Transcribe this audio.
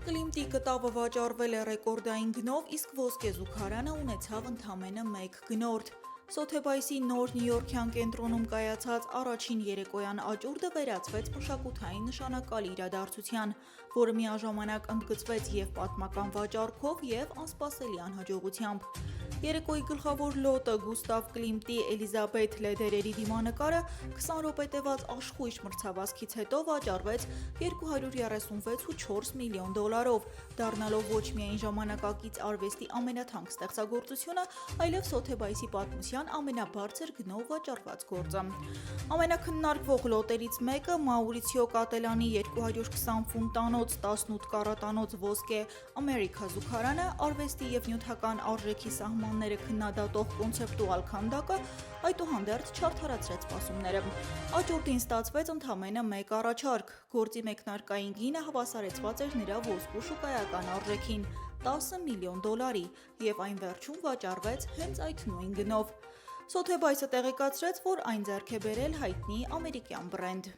Կլիմտի կտավը վաճառվել է ռեկորդային գնով, իսկ ոսկե զուգարանը ունեցավ ընդամենը 1 գնորդ։ Սոթեբայսի նոր նյույորքյան կենտրոնում կայացած առաջին երեկոյան աճուրդը վերածվեց մշակութային նշանակալի իրադարձության, որը միաժամանակ ընդգծվեց և պատմական վաճառքով և անսպասելի անհաջողությամբ։ Երեկոյի գլխավոր լոտը Գուստավ Կլիմտի Էլիզաբեթ Լեդերերի դիմանկարը 20 րոպե տևած աշխույժ մրցավազքից հետո վաճառվեց $236.4 միլիոն, դառնալով ոչ միայն ժամանակակից արվեստի ամենաթանկ ստեղծագործությունը, այլև Սոթեբայսի պատմության ամենաբարձր գնով վաճառված գործը։ Ամենաքննարկվող լոտերից մեկը Մաուրիցիո Կատելանի 220 ֆունտանոց 18 կարատանոց ոսկե Ամերիկա զուգարանը, արվեստի և նյութական արժեքի սահմանները քննադատող կոնցեպտուալ քանդակը, այդուհանդերձ չարդարացրեց սպասումները։ Աճուրդին ստացվեց ընդամենը 1 առաջարկ։ Գործի մեկնարկային գինը հավասարեցված էր նրա ոսկու շուկայական արժեքին՝ $10 միլիոն, և այն վերջում վաճառվեց հենց այդ նույն գնով։ Սոթեբայսը տեղեկացրեց, որ այն ձեռք է բերել հայտնի ամերիկյան բրենդ։